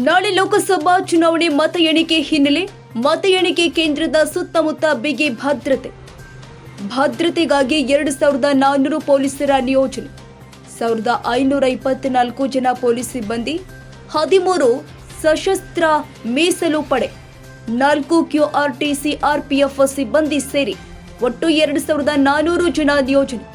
ನಾಳೆ ಲೋಕಸಭಾ ಚುನಾವಣೆ ಮತ ಎಣಿಕೆ ಹಿನ್ನೆಲೆ ಮತ ಎಣಿಕೆ ಕೇಂದ್ರದ ಸುತ್ತಮುತ್ತ ಬಿಗಿ ಭದ್ರತೆಗಾಗಿ 2400 ಪೊಲೀಸರ ನಿಯೋಜನೆ, 1524 ಜನ ಪೊಲೀಸ್ ಸಿಬ್ಬಂದಿ, 13 ಸಶಸ್ತ್ರ ಮೀಸಲು ಪಡೆ, 4 QRTC RPF ಸಿಬ್ಬಂದಿ ಸೇರಿ ಒಟ್ಟು 2400 ಜನ ನಿಯೋಜನೆ.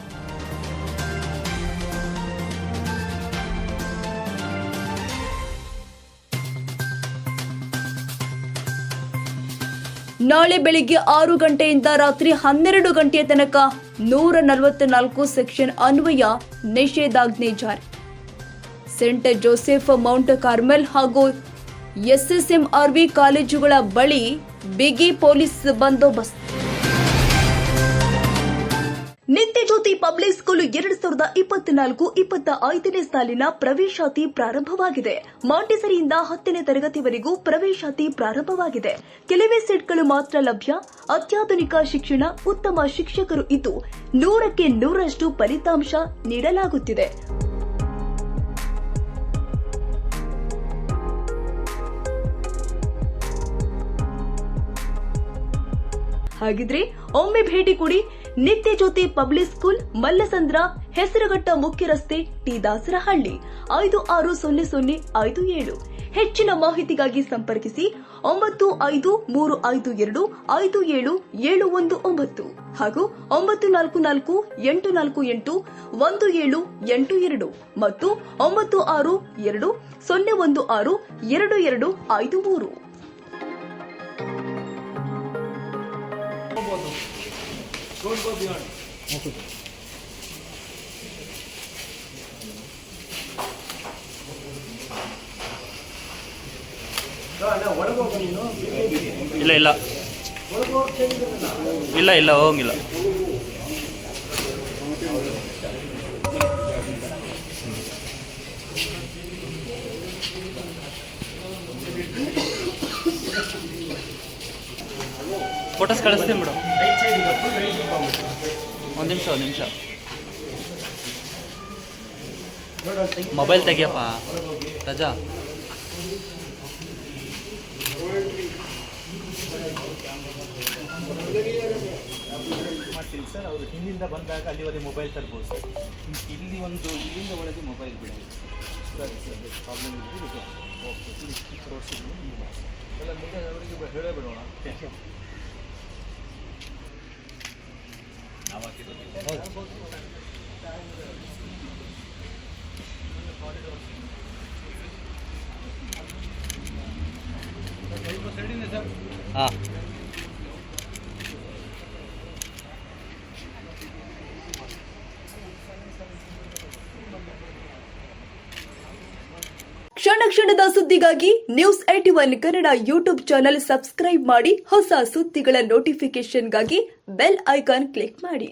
ನಾಳೆ ಬೆಳಿಗ್ಗೆ 6 ಗಂಟೆಯಿಂದ ರಾತ್ರಿ 12 ಗಂಟೆಯ ತನಕ 144 ಸೆಕ್ಷನ್ ಅನ್ವಯ ನಿಷೇಧಾಜ್ಞೆ ಜಾರಿ. ಸೆಂಟ್ ಜೋಸೆಫ್ ಮೌಂಟ್ ಕಾರ್ಮೆಲ್ ಹಾಗೂ SSMRV ಕಾಲೇಜುಗಳ ಬಳಿ ಬಿಗಿ ಪೊಲೀಸ್ ಬಂದೋಬಸ್ತ್. ನಿತ್ಯ ಜ್ಯೋತಿ ಪಬ್ಲಿಕ್ ಸ್ಕೂಲ್ 2024-25ನೇ ಸಾಲಿನ ಪ್ರವೇಶಾತಿ ಪ್ರಾರಂಭವಾಗಿದೆ. ಮಾಂಟೆಸರಿಯಿಂದ 10ನೇ ತರಗತಿವರೆಗೂ ಪ್ರವೇಶಾತಿ ಪ್ರಾರಂಭವಾಗಿದೆ. ಕೆಲವೇ ಸೀಟ್ಗಳು ಮಾತ್ರ ಲಭ್ಯ. ಅತ್ಯಾಧುನಿಕ ಶಿಕ್ಷಣ, ಉತ್ತಮ ಶಿಕ್ಷಕರು ಇದ್ದು 100ಕ್ಕೆ 100ರಷ್ಟು ಫಲಿತಾಂಶ ನೀಡಲಾಗುತ್ತಿದೆ. ಹಾಗಿದ್ರೆ ಒಮ್ಮೆ ಭೇಟಿ ಕೊಡಿ. ನಿತ್ಯ ಜ್ಯೋತಿ ಪಬ್ಲಿಕ್ ಸ್ಕೂಲ್, ಮಲ್ಲಸಂದ್ರ, ಹೆಸರುಘಟ್ಟ ಮುಖ್ಯ ರಸ್ತೆ, ಟಿ ದಾಸರಹಳ್ಳಿ, 560057. ಹೆಚ್ಚಿನ ಮಾಹಿತಿಗಾಗಿ ಸಂಪರ್ಕಿಸಿ 9535525779 ಹಾಗೂ 9448481782 ಮತ್ತು 9620162253. Don't go beyond. Okay. ಇಲ್ಲ ಹೋಗಿಲ್ಲ. ಫೋಟೋಸ್ ಕಳಿಸ್ತೀನಿ ಮೇಡಮ್. ಒಂದು ನಿಮಿಷ ಮೊಬೈಲ್ ತೆಗಿಯಪ್ಪ ರಜಾ. ಸರ್ ಅವರು ಹಿಂದಿಂದ ಬಂದಾಗ ಅಲ್ಲಿವರೆಗೆ ಮೊಬೈಲ್ ತರ್ಬೋದು ಸರ್. ಇಲ್ಲಿ ಇಲ್ಲಿಂದ ಒಳಗೆ ಮೊಬೈಲ್ ಬಿಡಿ ಸರ್. ಪ್ರಾಬ್ಲಮ್ ಇದೆ. ಓಕೆ ಎಲ್ಲ ಮೀಡಿಯಾ ಅವರಿಗೆ ಹೇಳಬೇಡೋಣ. ಹಾಂ ಕ್ಷಣದ ಸುದ್ದಿಗಾಗಿ news 81 Kannada YouTube channel subscribe ಮಾಡಿ. ಹೊಸ ಸುದ್ದಿಗಳ ನೋಟಿಫಿಕೇಶನ್ಗಾಗಿ ಬೆಲ್ ಐಕಾನ್ ಕ್ಲಿಕ್ ಮಾಡಿ.